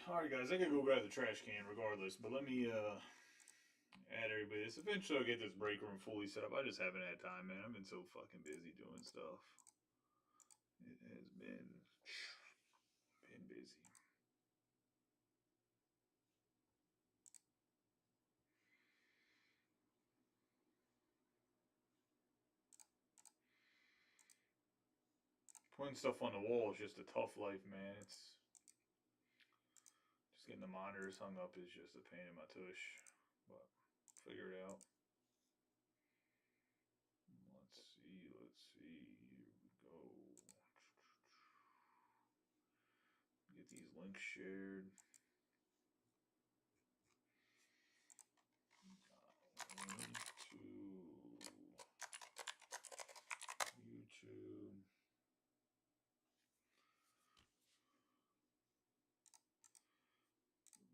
Alright, guys, I gotta go grab the trash can regardless, but let me add everybody this. Eventually, I'll get this break room fully set up. I just haven't had time, man. I've been so fucking busy doing stuff. It has been busy. Putting stuff on the wall is just a tough life, man. It's just getting the monitors hung up is just a pain in my tush, but figure it out. Let's see. Here we go. Get these links shared. Link to YouTube.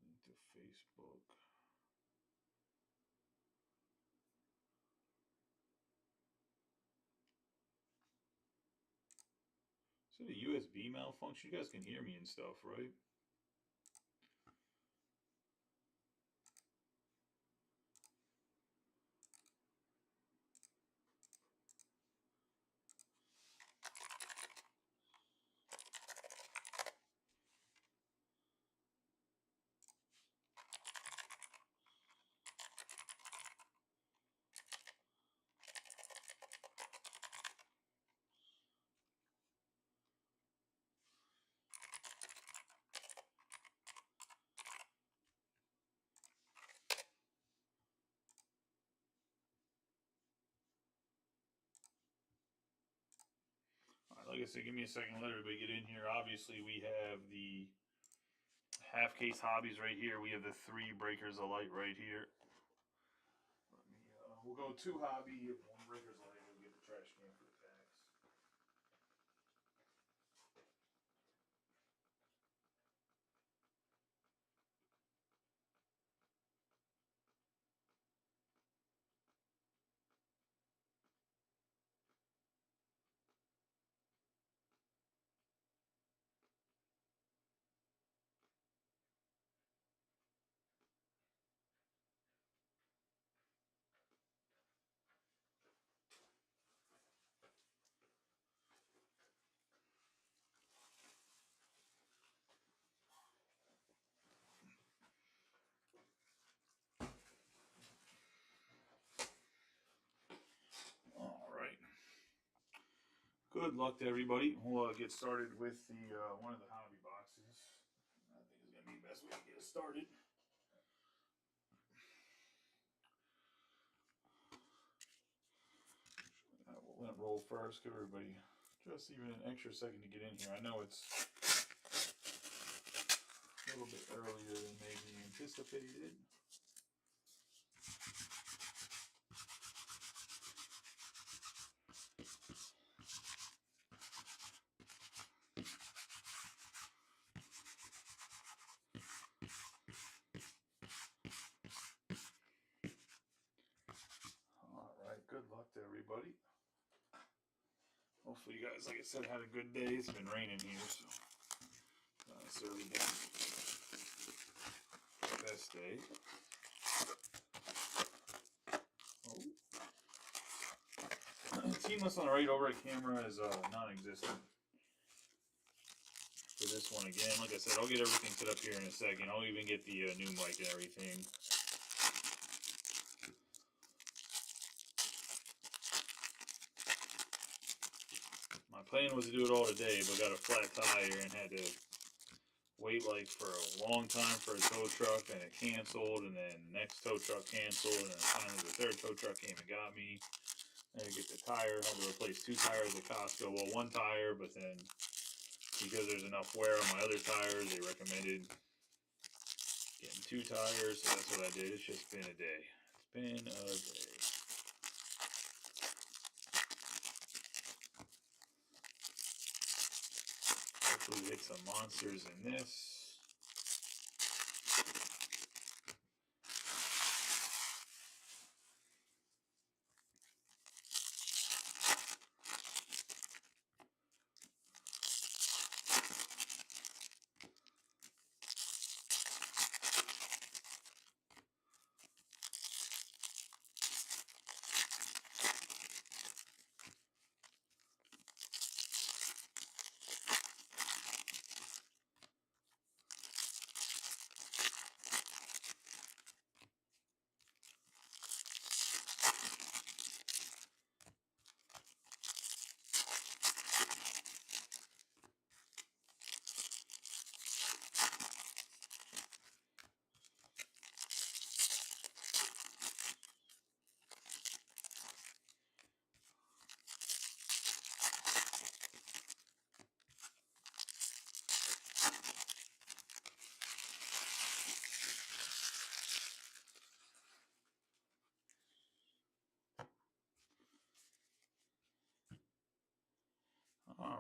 Link to Facebook. Is it a USB malfunction? You guys can hear me and stuff, right? All right, like I said, give me a second. Let everybody get in here. Obviously, we have the half case hobbies right here. We have the 3 breakers of light right here. Let me. We'll go 2 hobby, 1 breakers of light. We'll get the trash can for the packs. All right. Good luck to everybody. We'll get started with the one of the hobby boxes. I think it's gonna be the best way to get us started. We'll let it roll first. Give everybody just even an extra second to get in here. I know it's a little bit earlier than maybe anticipated. Alright, good luck to everybody. Hopefully you guys, like I said, had a good day. It's been raining here, so not necessarily been the best day. Seamless on the right overhead camera is non-existent for this one again. Like I said, I'll get everything set up here in a second. I'll even get the new mic and everything. My plan was to do it all today, but got a flat tire and had to wait like for a long time for a tow truck, and it canceled, and then the next tow truck canceled, and then finally the 3rd tow truck came and got me. I had to get the tire. I had to replace 2 tires at Costco. Well, 1 tire, but then because there's enough wear on my other tires, they recommended getting 2 tires, so that's what I did. It's just been a day. It's been a day. Hopefully we hit some monsters in this.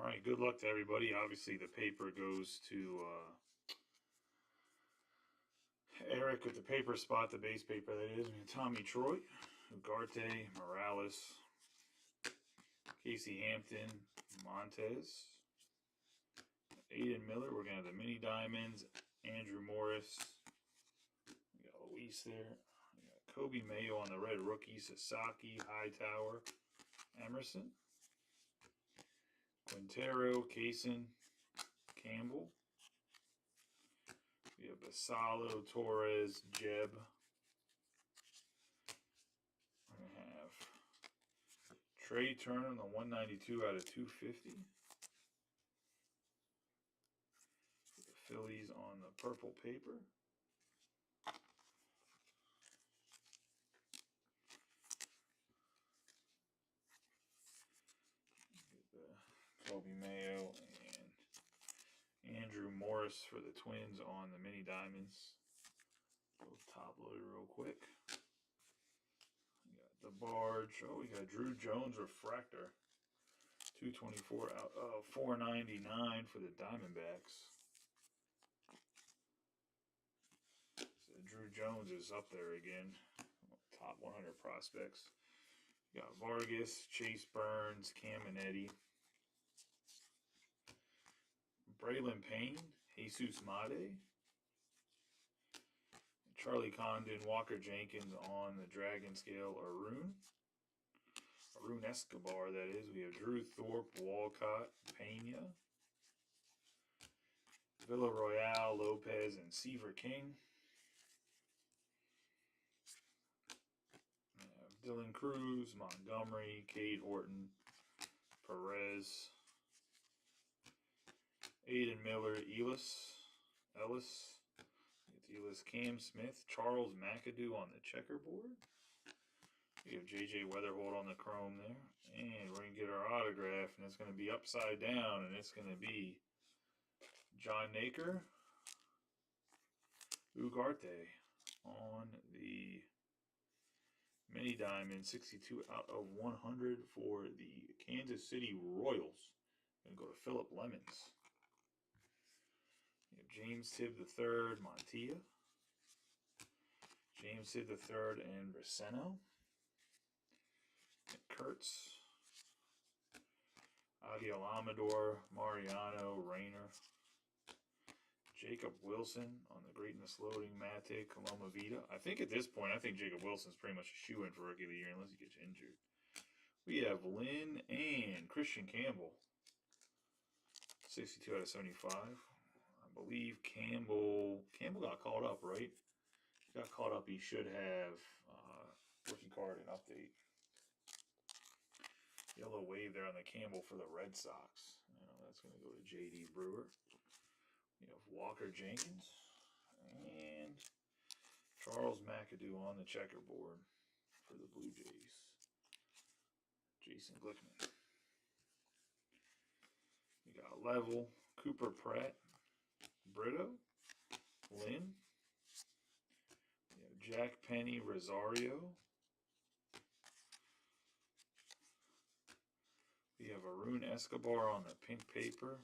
Alright, good luck to everybody. Obviously, the paper goes to Eric with the paper spot, the base paper that is. Tommy Troy, Ugarte, Morales, Casey Hampton, Montez, Aiden Miller. We're going to have the mini diamonds. Andrew Morris. We got Luis there. We got Kobe Mayo on the red rookie. Sasaki, Hightower, Emerson, Quintero, Kaysen, Campbell. We have Basalo, Torres, Jeb. We're going to have Trey Turner on the 192 out of 250. The Phillies on the purple paper. Kobe Mayo and Andrew Morris for the Twins on the mini diamonds. Go top loader real quick. We got the Barge. Oh, we got Drew Jones refractor. 224 out of 499 for the Diamondbacks. So Drew Jones is up there again. Top 100 prospects. We got Vargas, Chase Burns, Cam and Eddie. Braylon Payne, Jesus Made, Charlie Condon, Walker Jenkins on the Dragon Scale, Arun Escobar, that is. We have Drew Thorpe, Walcott, Pena, Villarreal, Lopez, and Seaver King. We have Dylan Cruz, Montgomery, Cade Horton, Perez, Aiden Miller, Ellis, Cam Smith, Charles McAdoo on the checkerboard. We have J.J. Weatherholt on the chrome there. And we're going to get our autograph, and it's going to be upside down, and it's going to be John Naker, Ugarte on the mini diamond, 62 out of 100 for the Kansas City Royals. Going to go to Philip Lemons. We have James Tibb III, Montilla. James Tibb III and Braceno. Kurtz. Adio Amador, Mariano, Rayner. Jacob Wilson on the Greatness Loading, Mate, Coloma Vita. I think at this point, I think Jacob Wilson's pretty much a shoe-in for Rookie of the Year unless he gets injured. We have Lynn and Christian Campbell. 62 out of 75. I believe Campbell got called up, right? He got caught up. He should have rookie card and update. Yellow wave there on the Campbell for the Red Sox. That's going to go to J.D. Brewer. We have Walker Jenkins and Charles McAdoo on the checkerboard for the Blue Jays. Jason Glickman. We got Level, Cooper Pratt, Brito, Lynn. We have Jack Penny, Rosario. We have Arun Escobar on the pink paper.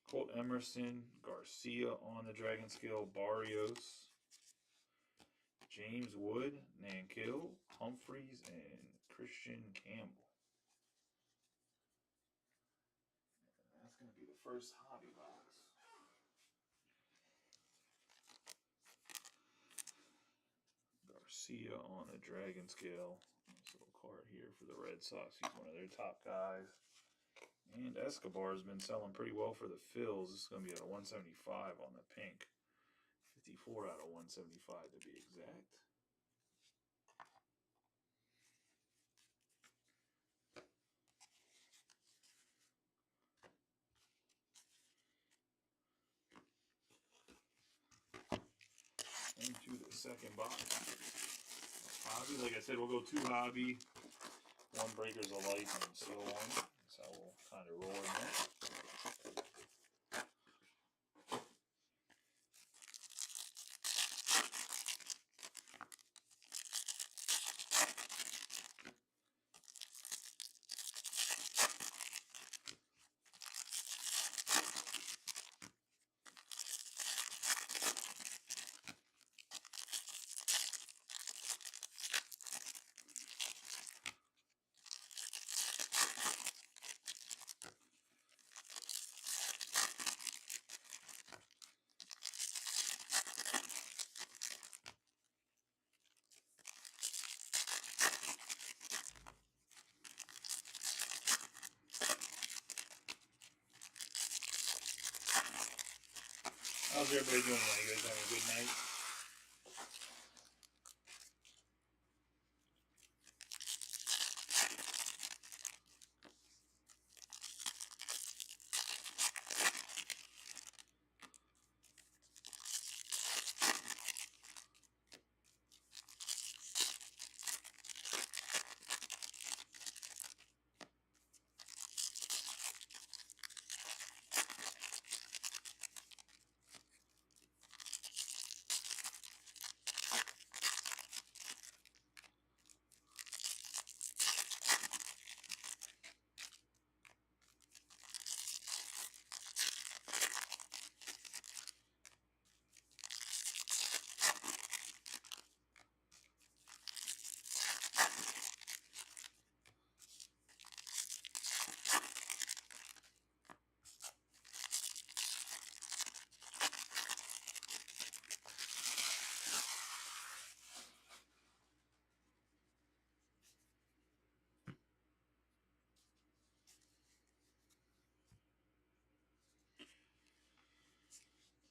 Colt Emerson, Garcia on the Dragon Scale, Barrios. James Wood, Nankill, Humphreys, and Christian Campbell. And that's going to be the first hobby box. Garcia on the Dragon Scale. Nice little card here for the Red Sox. He's one of their top guys. And Escobar has been selling pretty well for the Phils. This is going to be at a 175 on the pink. 54 out of 175 to be exact. Into the second box. Hobby, like I said, we'll go 2 hobby, 1 breakers of life, and so on. That's how we'll kind of roll in there. How's everybody doing? You guys having a good night?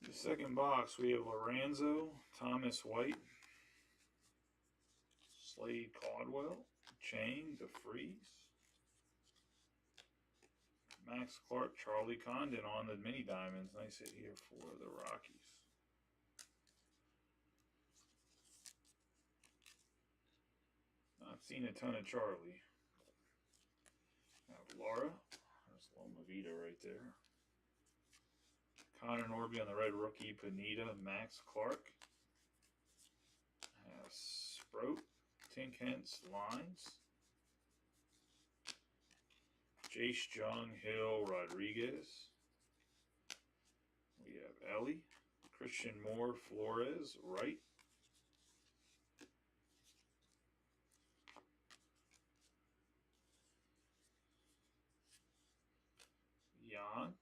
The second box, we have Lorenzo, Thomas White, Slade Caldwell, Chang, DeFreeze, Max Clark, Charlie Condon on the mini diamonds. Nice hit here for the Rockies. Not seen a ton of Charlie. Have Laura. There's Loma Vida right there. Connor Norby on the red rookie. Panita, Max Clark. Sprout, Tink Hence, Lines. Jace Jung, Hill, Rodriguez. We have Ellie, Christian Moore, Flores, Wright. Jan.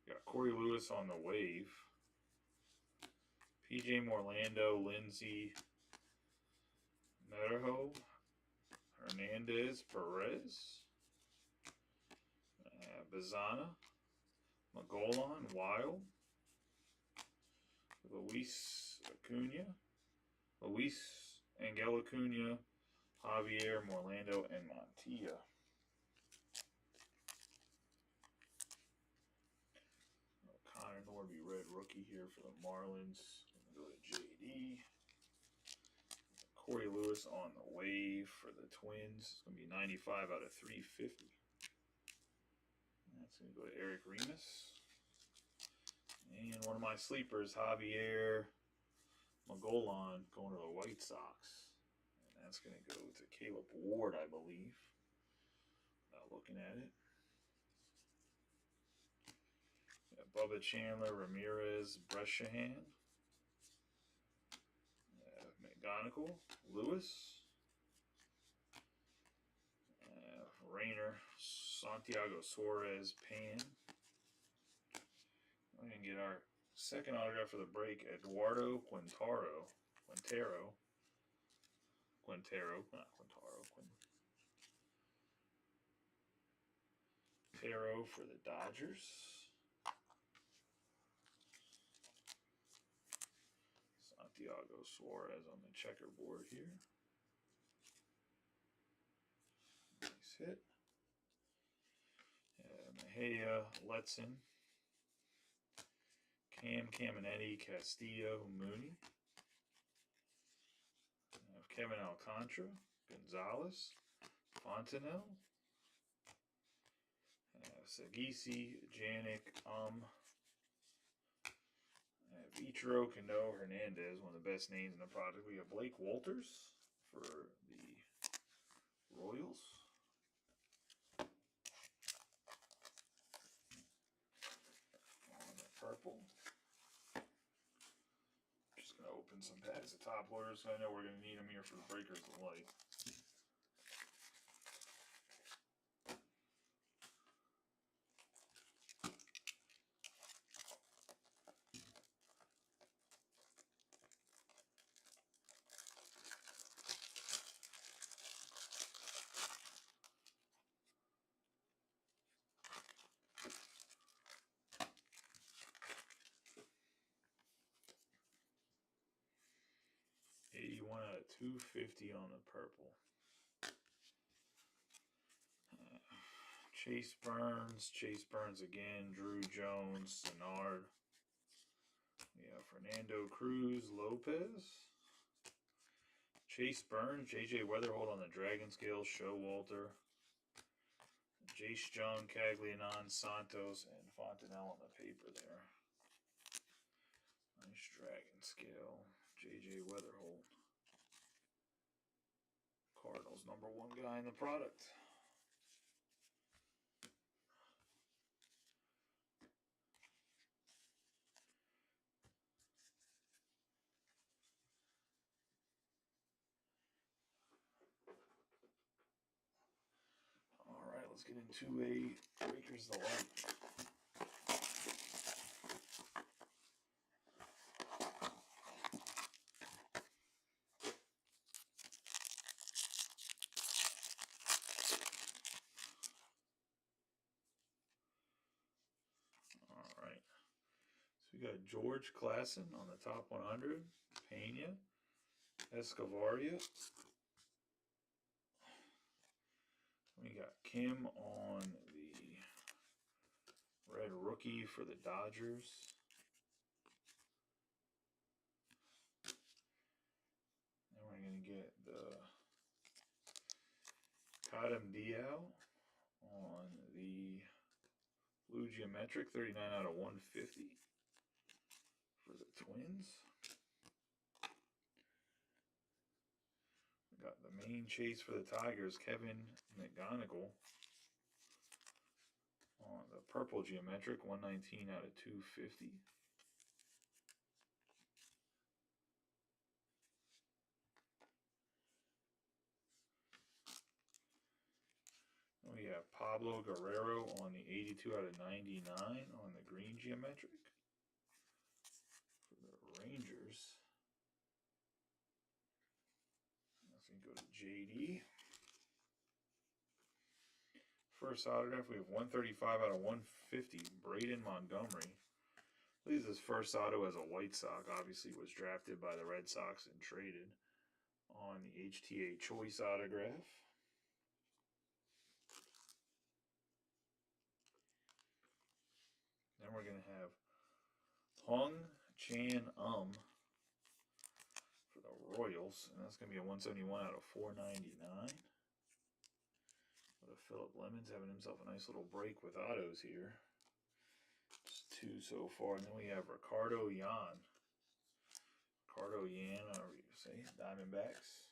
Got Corey Lewis on the wave. PJ Morlando, Lindsay, Merajo, Hernandez, Perez, Bazana, Magolan, Wild, Luis Acuna, Luis Angel Acuna, Javier Morlando, and Montilla. Connor Norby, red rookie here for the Marlins. Go to JD. Corey Lewis on the wave for the Twins. It's going to be 95 out of 350. That's going to go to Eric Remus. And one of my sleepers, Javier Magolan, going to the White Sox. And that's going to go to Caleb Ward, I believe. Looking at it. Bubba Chandler, Ramirez, Breshahan. McGonigal, Lewis. Rayner, Santiago Suarez, Pan. We're going to get our second autograph for the break, Eduardo Quintero, for the Dodgers. Santiago Suarez on the checkerboard here. Nice hit. Mejia, Letson, Caminetti, Castillo, Mooney. Kevin Alcantara, Gonzalez, Fontenelle, Sagisi, Janik, Ichiro Kano, Hernandez, one of the best names in the product. We have Blake Walters for the Royals. On the purple. Just going to open some packs of top loaders, so I know we're going to need them here for the Breakers of Light. 250 on the purple. Chase Burns again, Drew Jones, Senard. We have Fernando Cruz, Lopez. Chase Burns, J.J. Weatherholt on the Dragon Scale, Showalter. Jace Jung, Caglianon, Santos, and Fontenelle on the paper there. Nice Dragon Scale, J.J. Weatherholt. Cardinals #1 guy in the product. All right, let's get into a Breakers the Light. All right, so we got George Klassen on the top 100, Pena, Escovaria. We got Kim on the red rookie for the Dodgers. Then we're going to get the Kadam Diao on the blue geometric, 39 out of 150 for the Twins. We got the main chase for the Tigers, Kevin McGonigal on the purple geometric, 119 out of 250. We have Pablo Guerrero on the 82 out of 99 on the green geometric for the Rangers. Let's go to JD. First autograph, we have 135 out of 150, Braden Montgomery. I believe his first auto as a White Sox, obviously was drafted by the Red Sox and traded on the HTA Choice autograph. Then we're going to have Hung Chan for the Royals, and that's going to be a 171 out of 499. But Philip Lemons having himself a nice little break with autos here. Just 2 so far, and then we have Ricardo Yan. However you say, Diamondbacks.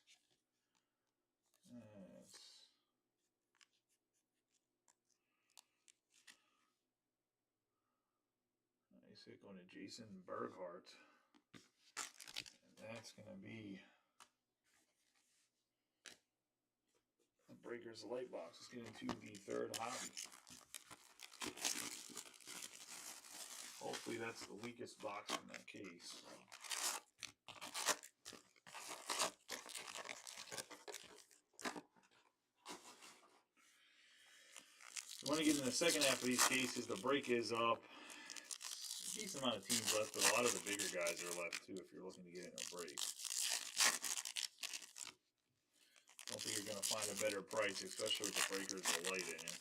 Nice hit going to Jason Berghardt. And that's going to be the Breakers Light Box. Let's get into the third hobby. Hopefully that's the weakest box in that case. So when I get in the second half of these cases, the break is up. A decent amount of teams left, but a lot of the bigger guys are left too if you're looking to get in a break. Don't think you're going to find a better price, especially with the Breakers the Light in it.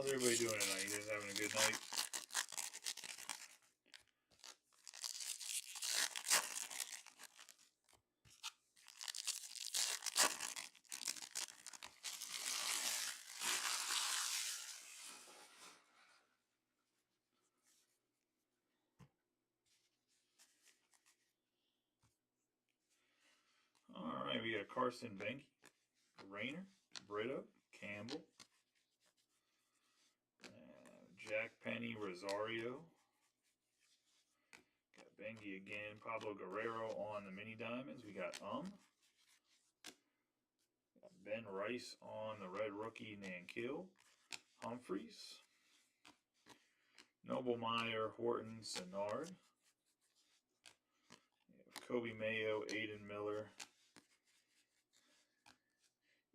How's everybody doing tonight? You guys having a good night? Alright, we got Carson Benke, Rayner, Britta, Campbell, Jack Penny, Rosario. Got Benke again, Pablo Guerrero on the mini diamonds. We got Got Ben Rice on the red rookie, Nankill, Humphreys, Noblemeyer, Horton, Senard. Kobe Mayo, Aiden Miller,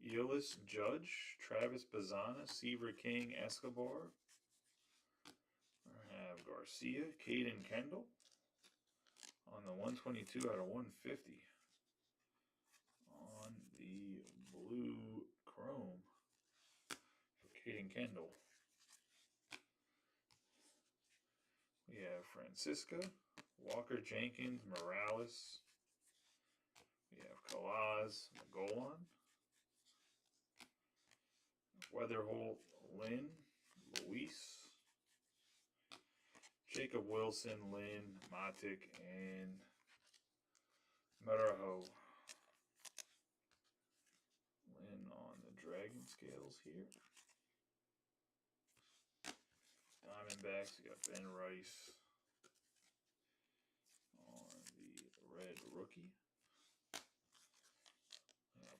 Eolis Judge, Travis Bazana, Seaver King, Escobar. We have Garcia, Caden Kendall on the 122 out of 150 on the blue chrome for Caden Kendall. We have Francisco, Walker Jenkins, Morales. We have Kalaz, Golan, Weatherholt, Lynn, Luis, Jacob Wilson, Lynn, Matic, and Marajo. Lynn on the Dragon Scales here. Diamondbacks, we got Ben Rice on the red rookie.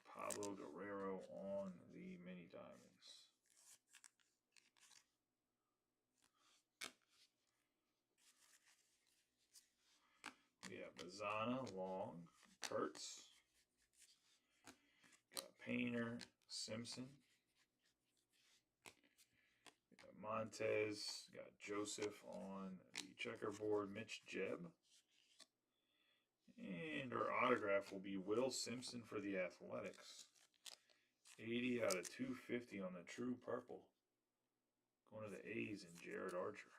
Pablo Guerrero on the mini diamonds. We have Bazana, Long, Kurtz. Got Painter, Simpson. We got Montez. Got Joseph on the checkerboard, Mitch Jebb. And our autograph will be Will Simpson for the Athletics. 80 out of 250 on the true purple. Going to the A's and Jared Archer.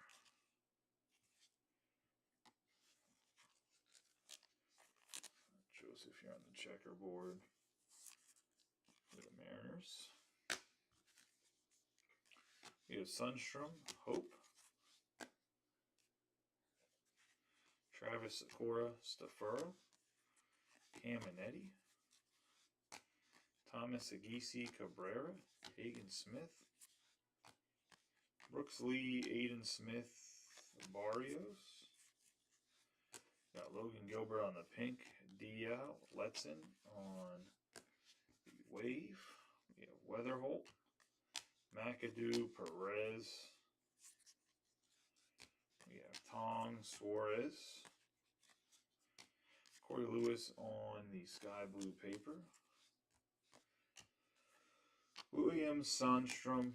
Joseph here on the checkerboard for the Mariners. We have Sundstrom, Hope, Travis Sakura, Stafura, Caminetti, Thomas Agisi, Cabrera, Hagen Smith, Brooks Lee, Aiden Smith, Barrios. Got Logan Gilbert on the pink, Dial, Letson on the wave. We have Weatherholt, McAdoo, Perez. We have Tong, Suarez, Corey Lewis on the sky blue paper. Williams, Sandstrom.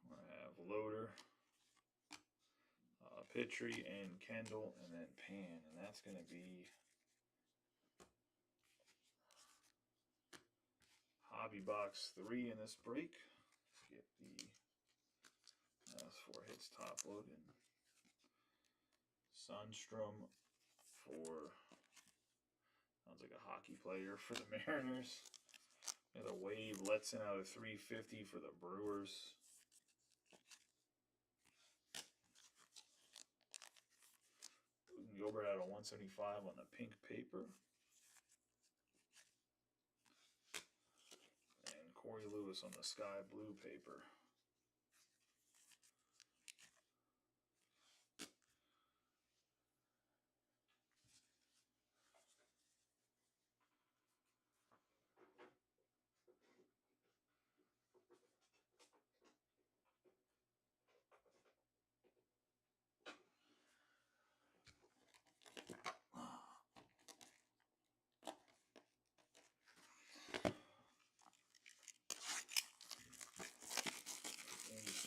We have Loader, Petrie, and Kendall, and then Pan. And that's going to be Hobby Box 3 in this break. Let's get the S4 hits top loaded. Sundstrom for, sounds like a hockey player for the Mariners. We have a Wave Letson out of 350 for the Brewers. Gilbert out of 175 on the pink paper. And Corey Lewis on the sky blue paper.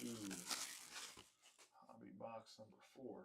Into Hobby Box number 4.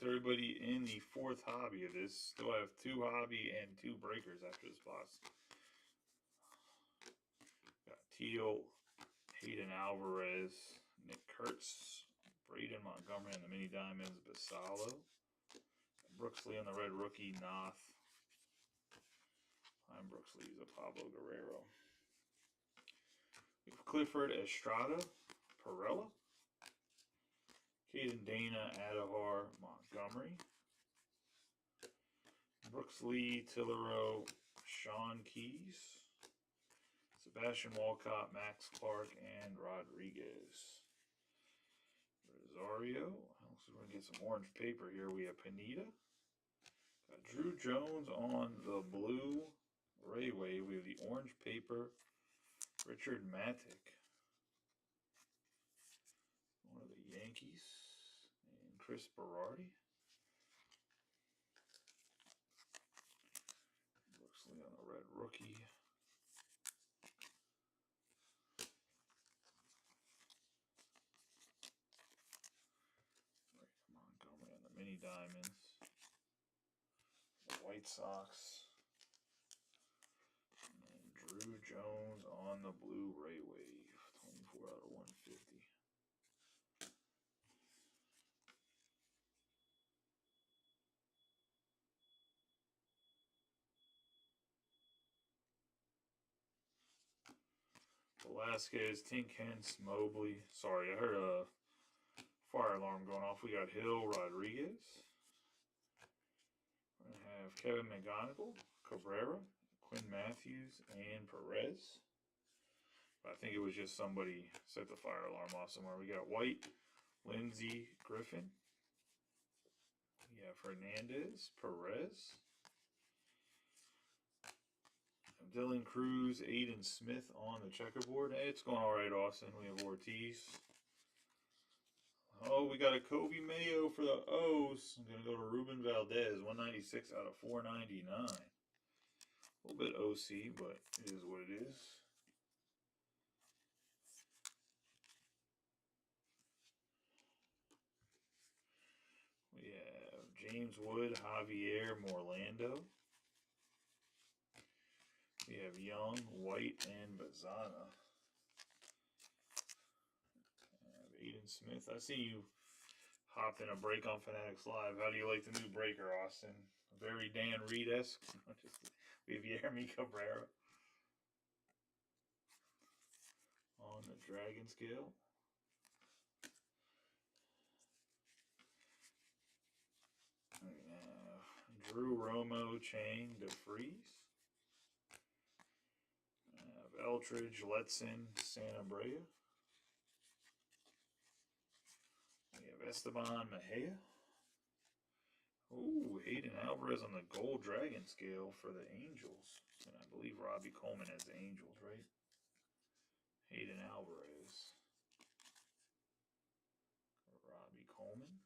to everybody in the 4th hobby of this. Still have 2 hobby and 2 breakers after this box. Got Teal, Hayden Alvarez, Nick Kurtz, Braden Montgomery on the mini diamonds, Basalo, Brooksley on the red rookie, Noth. I'm Brooksley, he's a Pablo Guerrero. We have Clifford Estrada, Perella, Caden Dana, Adahar, Montgomery, Brooks Lee, Tillero, Sean Keys, Sebastian Walcott, Max Clark, and Rodriguez. Rosario. Looks like we're going to get some orange paper here. We have Pineda. Got Drew Jones on the blue Rayway. We have the orange paper. Richard Matic. One of the Yankees. And Chris Berardi. Looks like on the red rookie. Montgomery on the mini diamonds. The White Sox. And Drew Jones on the blue Ray Wave. 24 out of 150. Velasquez, Tink Hens, Mobley. Sorry, I heard a fire alarm going off. We got Hill, Rodriguez. We're going to have Kevin McGonigal, Cabrera, Quinn Matthews, and Perez. But I think it was just somebody set the fire alarm off somewhere. We got White, Lindsey, Griffin. We have Hernandez, Perez. Dylan Cruz, Aiden Smith on the checkerboard. Hey, it's going all right, Austin. We have Ortiz. Oh, we got a Kobe Mayo for the O's. I'm going to go to Ruben Valdez, 196 out of 499. A little bit OC, but it is what it is. We have James Wood, Javier Morlando. We have Young, White, and Bazana. I have Aiden Smith. I see you hopped in a break on Fanatics Live. How do you like the new breaker, Austin? Very Dan Reed-esque. We have Yermi Cabrera on the Dragon Scale. We have Drew Romo, Chang, DeFreeze. We have Eltridge, Letson, Santa Brea. We have Esteban Mejia. Ooh, Hayden Alvarez on the Gold Dragon Scale for the Angels. And I believe Robbie Coleman has the Angels, right? Hayden Alvarez. Robbie Coleman.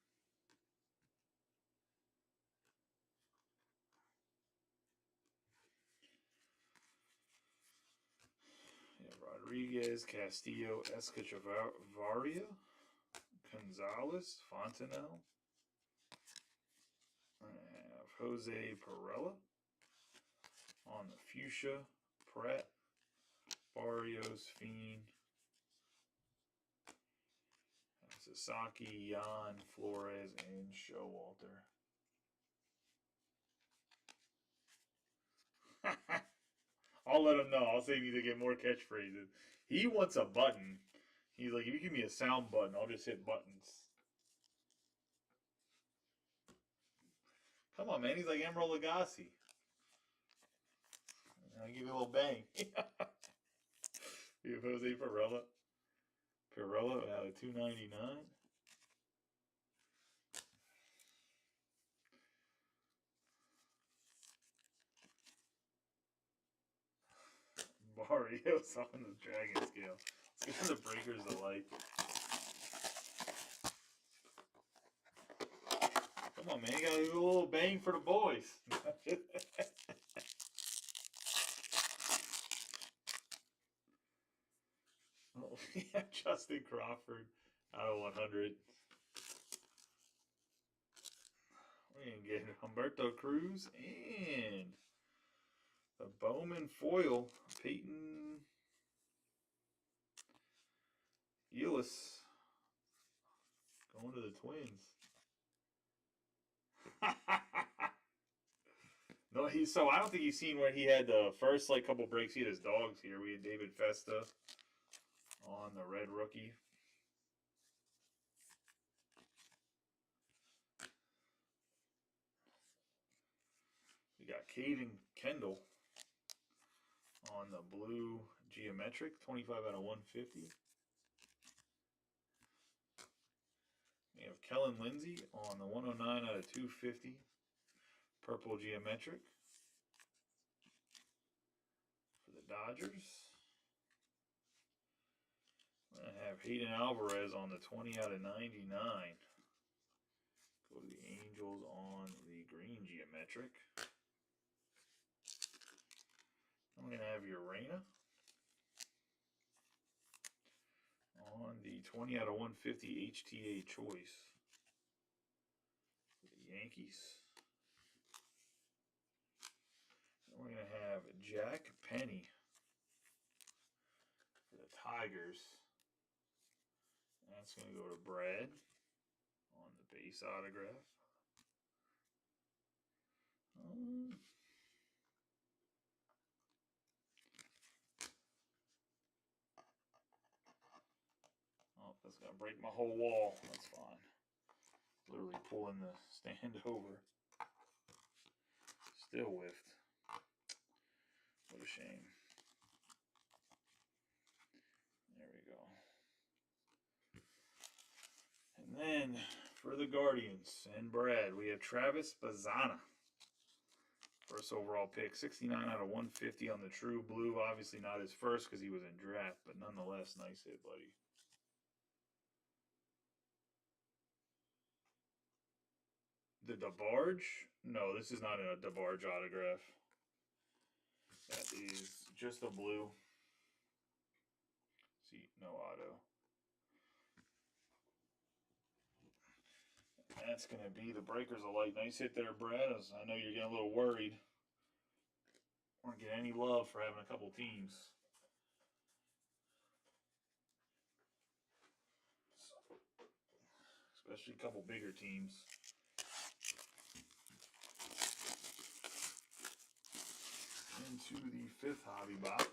Yeah, Rodriguez, Castillo, Escachavaria, Gonzalez, Fontenelle. I have Jose Perella on the Fuchsia, Pratt, Barrios, Fiend, Sasaki, Jan, Flores, and Showalter. I'll let him know. I'll say he needs to get more catchphrases. He wants a button. He's like, if you give me a sound button, I'll just hit buttons. Come on, man. He's like Emerald Lagasse. I'll give you a little bang. We have Jose Perella. Perella out of 299. Barrios on the Dragon Scale. Let's get the breakers alike. Come on, man. You gotta do a little bang for the boys. Oh, yeah, Justin Crawford out of 100. And get Humberto Cruz and the Bowman foil, Peyton Gillis, going to the Twins. No, I don't think he's seen where he had the first like couple breaks. He had his dogs here. We had David Festa on the red rookie. We got Caden Kendall on the blue geometric, 25 out of 150. We have Kellen Lindsey on the 109 out of 250, purple geometric for the Dodgers. I have Hayden Alvarez on the 20 out of 99. Go to the Angels on the green geometric. I'm going to have Urena on the 20 out of 150 HTA choice for the Yankees. And we're going to have Jack Penny for the Tigers. That's going to go to Brad on the base autograph. Oh, that's going to break my whole wall. That's fine. Literally pulling the stand over. Still whiffed. What a shame. There we go. And then for the Guardians and Brad, we have Travis Bazzana. First overall pick, 69 out of 150 on the true blue. Obviously not his first because he was in draft, but nonetheless, nice hit, buddy. The DeBarge? No, this is not a DeBarge autograph. That is just a blue. See, no auto. That's going to be the Breakers of Light. Nice hit there, Brad. I know you're getting a little worried. Weren't getting any love for having a couple teams. Especially a couple bigger teams. Into the fifth hobby box.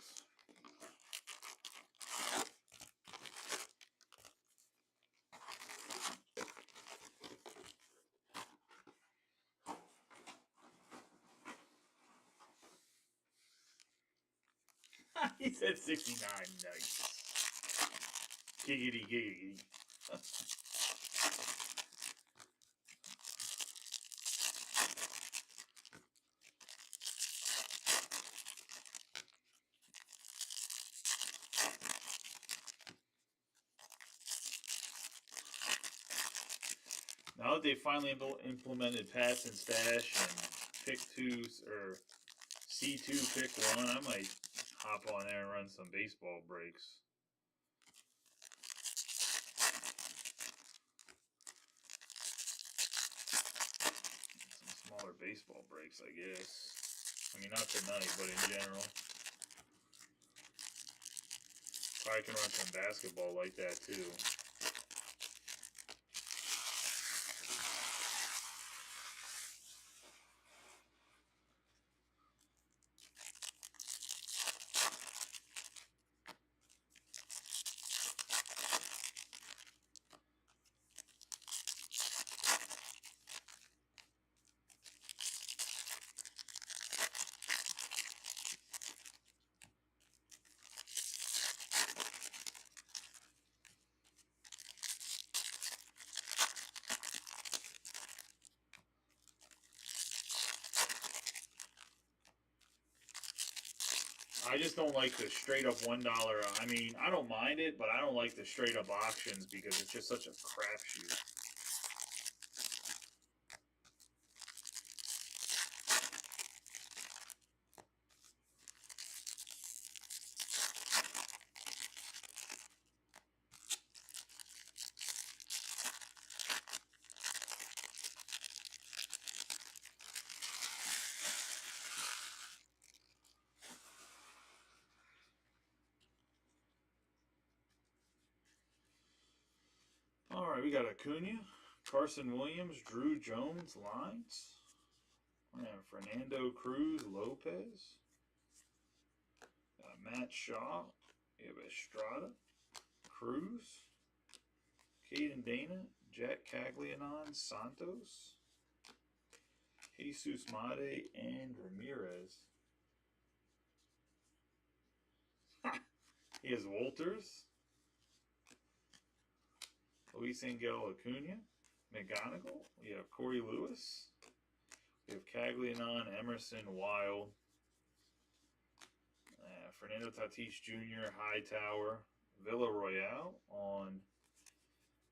He said 69. Nice. Giggity, giggity. Now that they finally implemented pass and stash and pick twos or C2 pick one, I might hop on there and run some baseball breaks. Some smaller baseball breaks, I guess. I mean, not tonight, but in general. Probably can run some basketball like that too. I just don't like the straight up $1. I mean, I don't mind it, but I don't like the straight up auctions because it's just such a crapshoot. Alright, we got Acuna, Carson Williams, Drew Jones, lines. We have Fernando Cruz, Lopez. Matt Shaw. We have Estrada, Cruz, Caden Dana, Jack Caglianon, Santos, Jesus Mate, and Ramirez. He has Walters, Luis Angel Acuna, McGonigal. We have Corey Lewis. We have Caglianon, Emerson, Wild. Fernando Tatis Jr., Hightower, Villarroyale on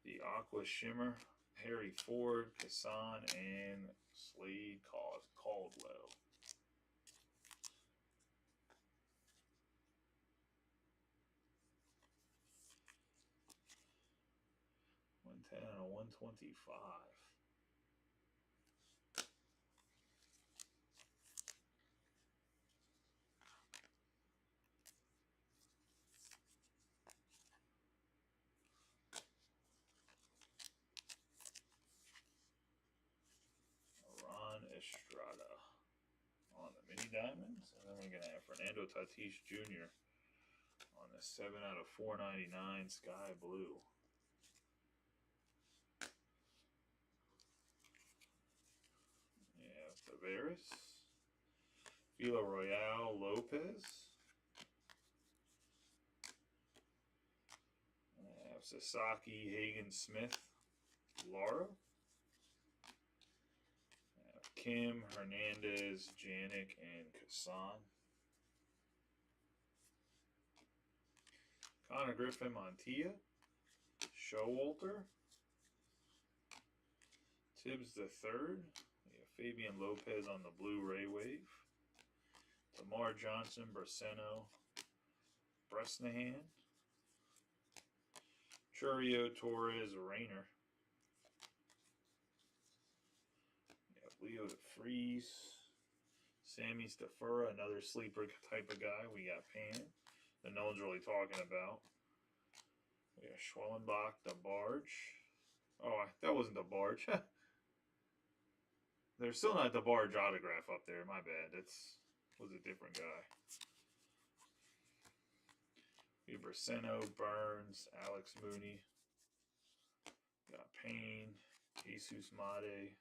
the Aqua Shimmer, Harry Ford, Kassan, and Slade Caldwell. $110 and a $125. Estrada on the mini diamonds, and then we're gonna have Fernando Tatis Jr. on the 7/499 sky blue. Yeah, Tavares, Villarroyale, Lopez. Sasaki, Hagen, Smith, Lara. Kim, Hernandez, Janik, and Kassan. Connor Griffin, Montilla, Showalter, Tibbs the third. We have Fabian Lopez on the blue Ray Wave. Tamar Johnson, Braceno, Bresnahan, Churio, Torres, Rayner. We have Leo DeFreeze, Sammy Stafura, another sleeper type of guy. We got Pan, that no one's really talking about. We have Schwellenbach, the Barge. Oh, that wasn't the Barge. There's still not the Barge autograph up there. My bad. That was a different guy. We have Braceno, Burns, Alex Mooney. Got Payne, Jesus Mate.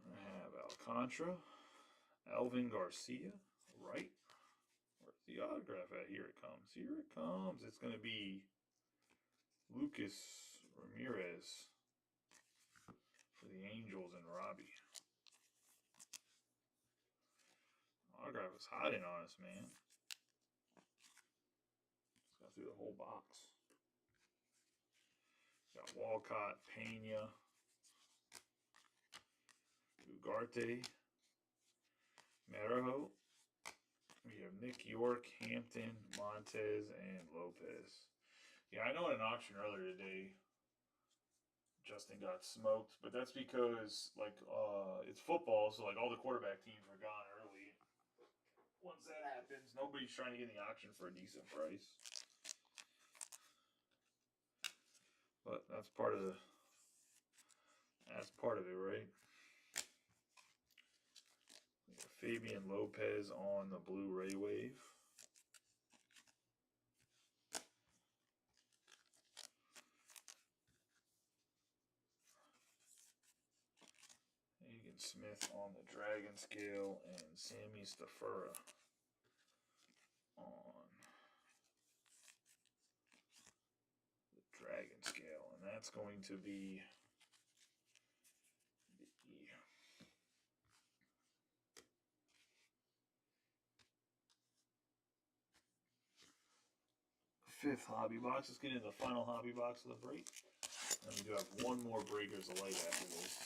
I have Alcantara, Alvin Garcia, right? Where's the autograph at? Here it comes. Here it comes. It's going to be Lucas Ramirez for the Angels and Robbie. Autograph is hiding on us, man. Let's go through the whole box. Got Walcott, Pena, Ugarte, Marajo. We have Nick York, Hampton, Montez, and Lopez. Yeah, I know in an auction earlier today, Justin got smoked, but that's because it's football, so all the quarterback teams are gone early. Once that happens, nobody's trying to get in the auction for a decent price. But that's part of it, right? Fabian Lopez on the blue Ray Wave. Hagen Smith on the Dragon Scale, and Sammy Stafura on the Dragon Scale. And that's going to be the 5th hobby box. Let's get into the final hobby box of the break. And we do have one more Breakers of Light after this.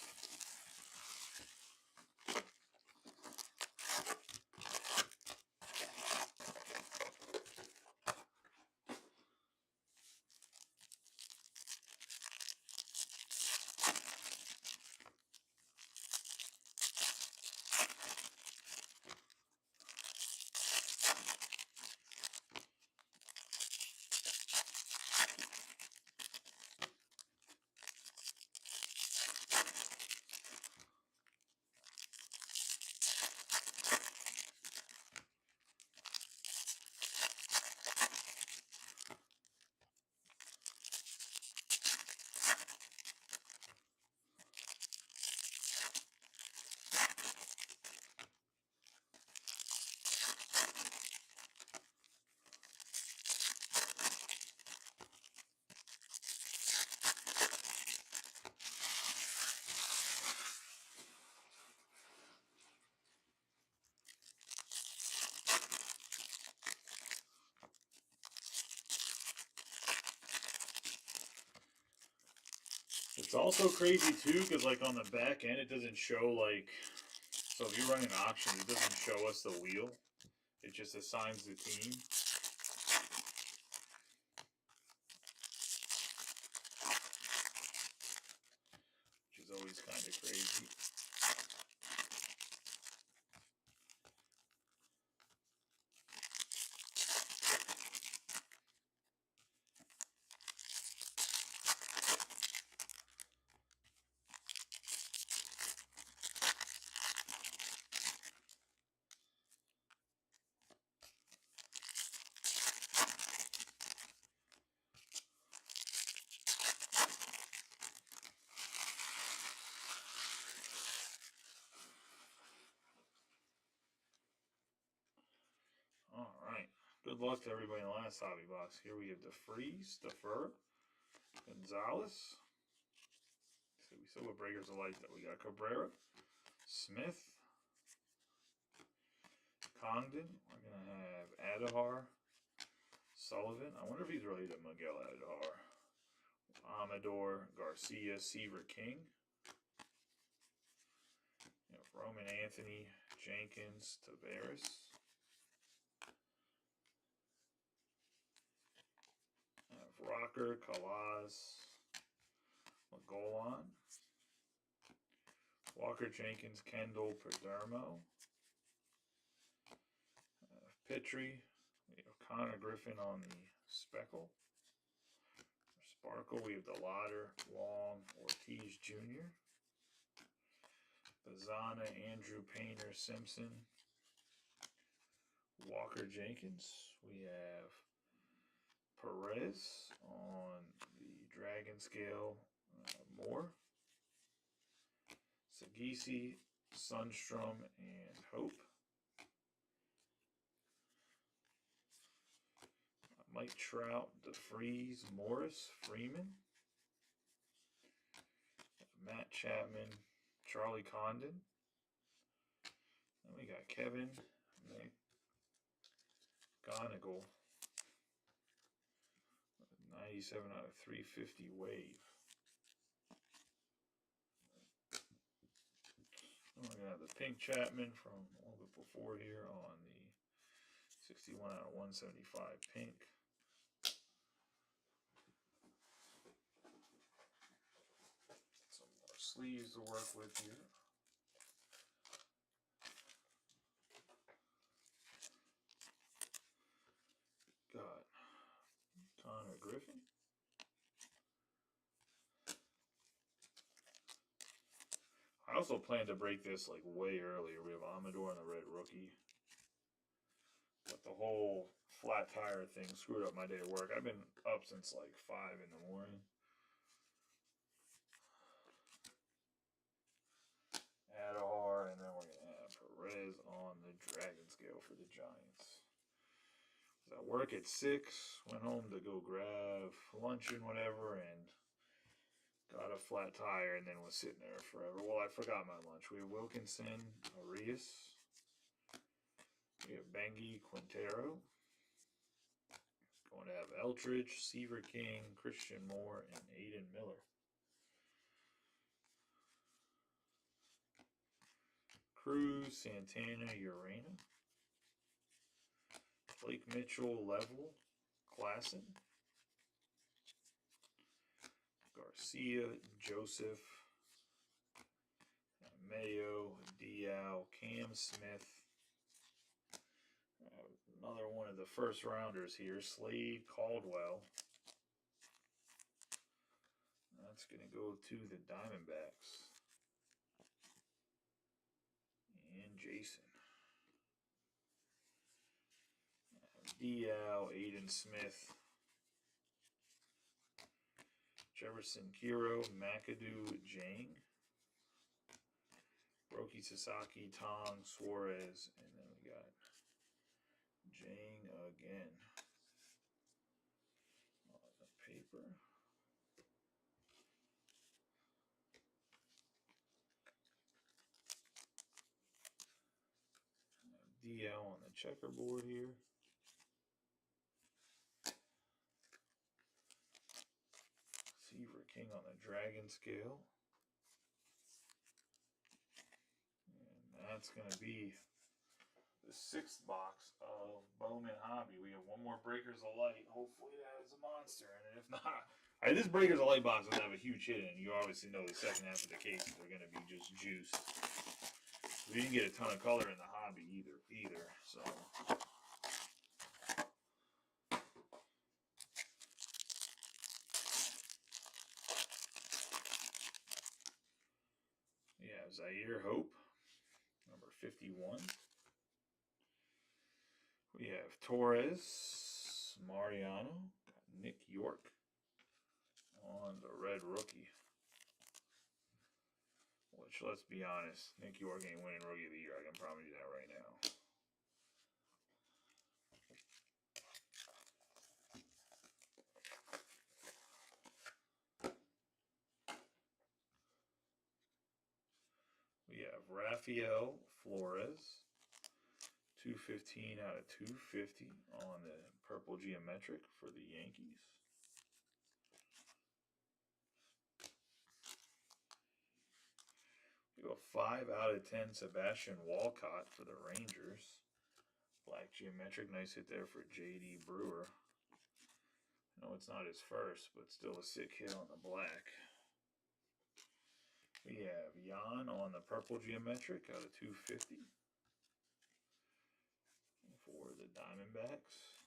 It's also crazy too, because like on the back end, it doesn't show like. So if you're running auctions, it doesn't show us the wheel. It just assigns the team. Which is always kind of crazy. Alright. Good luck to everybody in the last hobby box. Here we have DeFreeze, Defer, Gonzalez. So we still have Breakers of Light that we got Cabrera, Smith, Congdon. We're going to have Adahar, Sullivan. I wonder if he's related to Miguel Adahar. Amador, Garcia, Seaver King. You know, Roman Anthony, Jenkins, Tavares. Rocker, Kalaz, Golan, Walker Jenkins, Kendall, Perdermo, Petrie. We have Connor Griffin on the Speckle. Sparkle, we have Delauder, Long, Ortiz Jr., Bazana, Andrew Painter, Simpson, Walker Jenkins. We have Perez on the Dragon Scale, Moore, Sagisi, Sunstrom, and Hope. Mike Trout, DeFreeze, Morris, Freeman, Matt Chapman, Charlie Condon. Then we got Kevin McGonigal, 97 out of 350 wave. Then we're going to have the Pink Chapman from a little bit before here on the 61 out of 175 pink. Some more sleeves to work with here. Got Connor Griffin. I also plan to break this like way earlier. We have Amador and the Red Rookie. But the whole flat tire thing screwed up my day of work. I've been up since like 5 in the morning. Adahar, and then we're going to have Perez on the Dragon Scale for the Giants. I work at 6, went home to go grab lunch and whatever, and got a flat tire, and then was sitting there forever. Well, I forgot my lunch. We have Wilkinson, Arias. We have Bengi, Quintero. Going to have Eltridge, Seaver King, Christian Moore, and Aiden Miller. Cruz, Santana, Urena. Blake Mitchell, Level, Klassen. Garcia, Joseph, Mayo, Diao, Cam Smith. Another one of the first rounders here, Slade Caldwell. That's going to go to the Diamondbacks. And Jason. Diao, Aiden Smith. Jefferson Kiro, McAdoo, Jang. Roki Sasaki, Tong, Suarez, and then we got Jang again on the paper. DL on the checkerboard here. Seaver King King on the Dragon Scale. And that's going to be the 6th box of Bowman Hobby. We have one more Breakers of Light. Hopefully that is a monster. And if not, this Breakers of Light box will have a huge hit in. You obviously know the second half of the cases are going to be just juiced. We didn't get a ton of color in the hobby either. So yeah, Zaire Hope, number 51. We have Torres, Mariano, got Nick York on the red rookie. Which, let's be honest, Nick York ain't winning Rookie of the Year. I can promise you that right now. We have Rafael Flores, 215 out of 250 on the purple geometric for the Yankees. We go 5 out of 10 Sebastian Walcott for the Rangers. Black geometric, nice hit there for J.D. Brewer. No, it's not his first, but still a sick hit on the black. We have Jan on the purple geometric out of 250 for the Diamondbacks.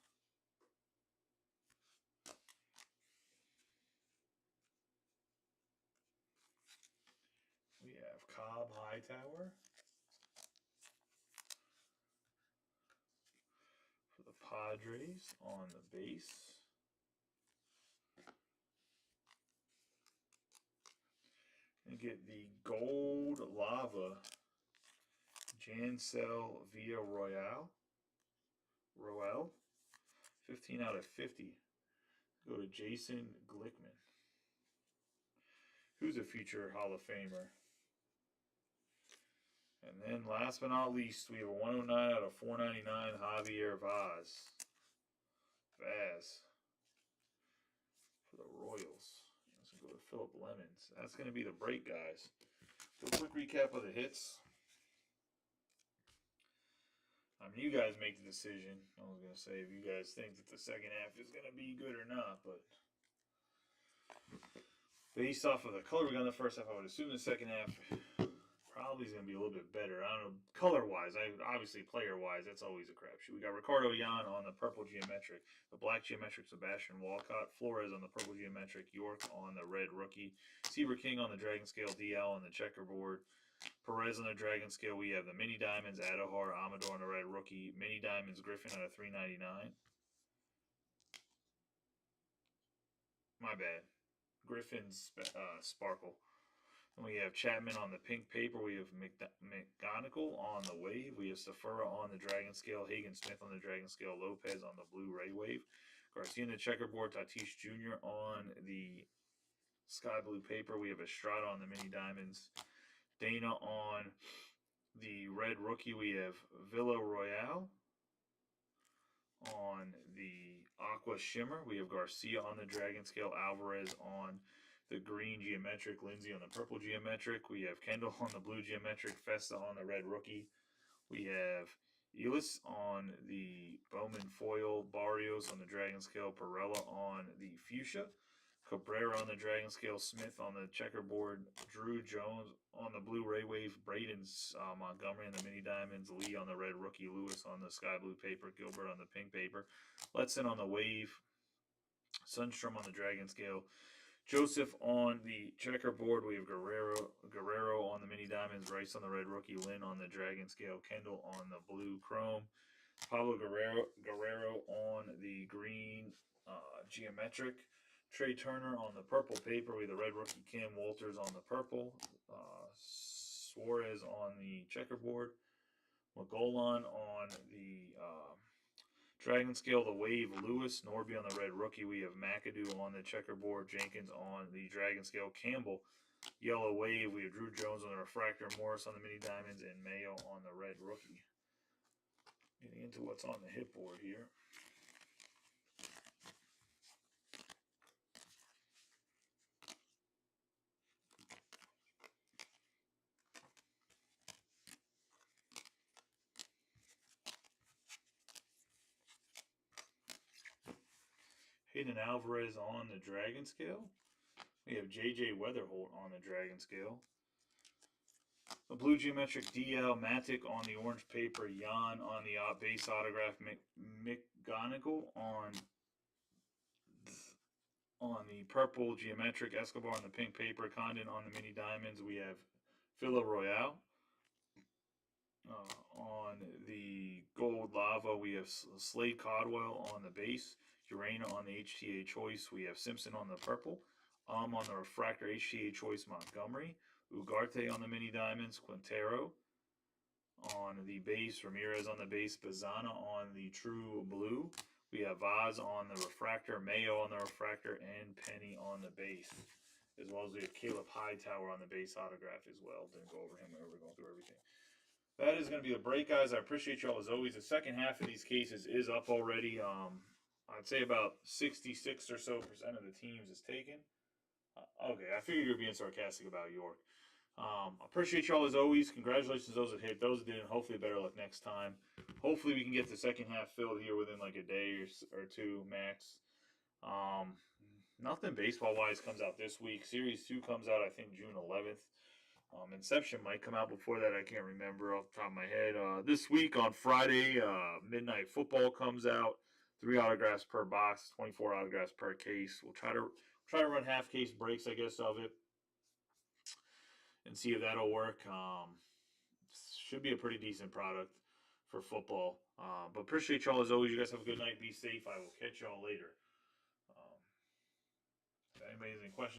We have Cobb Hightower for the Padres on the base. And get the gold lava Jansel Villarroel. 15 out of 50. Go to Jason Glickman, who's a future Hall of Famer. And then last but not least, we have a 109 out of 499 Javier Vaz for the Royals. Let's go to Philip Lemons. That's going to be the break, guys. So a quick recap of the hits. I mean, you guys make the decision. I was going to say if you guys think that the second half is going to be good or not, but based off of the color we got in the first half, I would assume the second half probably is going to be a little bit better. I don't know, color-wise. Obviously, player-wise, that's always a crapshoot. We got Ricardo Yan on the purple geometric, the black geometric Sebastian Walcott, Flores on the purple geometric, York on the red rookie, Seaver King on the Dragon Scale, DL on the checkerboard, Perez on the Dragon Scale. We have the Mini Diamonds, Adahar, Amador on the red rookie, Mini Diamonds, Griffin out of 399. My bad. Griffin's Sparkle. And we have Chapman on the pink paper. We have McGonigal on the wave. We have Safura on the Dragon Scale. Hagen Smith on the Dragon Scale. Lopez on the blue Ray wave. Garcia on the checkerboard. Tatis Jr. on the sky blue paper. We have Estrada on the Mini Diamonds. Dana on the red rookie. We have Villarroel on the Aqua Shimmer. We have Garcia on the Dragon Scale. Alvarez on the green geometric, Lindsay on the purple geometric. We have Kendall on the blue geometric, Festa on the red rookie. We have Elis on the Bowman foil, Barrios on the Dragon Scale, Perella on the fuchsia, Cabrera on the Dragon Scale, Smith on the checkerboard, Drew Jones on the blue Ray Wave, Braden's Montgomery on the Mini Diamonds, Lee on the red rookie, Lewis on the sky blue paper, Gilbert on the pink paper, Letson on the wave, Sunstrom on the Dragon Scale, Joseph on the checkerboard. We have Guerrero on the Mini Diamonds, Rice on the red rookie, Lynn on the Dragon Scale, Kendall on the blue chrome, Pablo Guerrero on the green geometric, Trey Turner on the purple paper. We have the red rookie, Cam Walters on the purple, Suarez on the checkerboard, McGolan on the Dragon Scale, the wave, Lewis, Norby on the red rookie. We have McAdoo on the checkerboard, Jenkins on the Dragon Scale, Campbell, yellow wave. We have Drew Jones on the refractor, Morris on the Mini Diamonds, and Mayo on the red rookie. Getting into what's on the hit board here. Hayden Alvarez on the Dragon Scale. We have J.J. Weatherholt on the Dragon Scale. A blue geometric DL Matic on the orange paper. Jan on the base autograph. McGonigal on the purple geometric. Escobar on the pink paper. Condon on the mini diamonds. We have Phila Royale. On the gold lava, we have Slade Codwell on the base. Urena on the HTA choice. We have Simpson on the purple. On the refractor HTA choice Montgomery. Ugarte on the mini diamonds. Quintero on the base. Ramirez on the base. Bazana on the true blue. We have Vaz on the refractor. Mayo on the refractor. And Penny on the base. As well as we have Caleb Hightower on the base autograph as well. Didn't go over him. We're going through everything. That is going to be the break, guys. I appreciate y'all as always. The second half of these cases is up already. I'd say about 66 or so % of the teams is taken. Okay, I figured you were being sarcastic about York. Appreciate y'all as always. Congratulations to those that hit. Those that didn't, hopefully better luck next time. Hopefully we can get the second half filled here within like a day or two max. Nothing baseball-wise comes out this week. Series 2 comes out, I think, June 11th. Inception might come out before that. I can't remember off the top of my head. This week on Friday, Midnight Football comes out. 3 autographs per box, 24 autographs per case. We'll try to run half case breaks, I guess, of it, and see if that'll work. Should be a pretty decent product for football. But appreciate y'all as always. You guys have a good night. Be safe. I will catch y'all later. If anybody has any questions.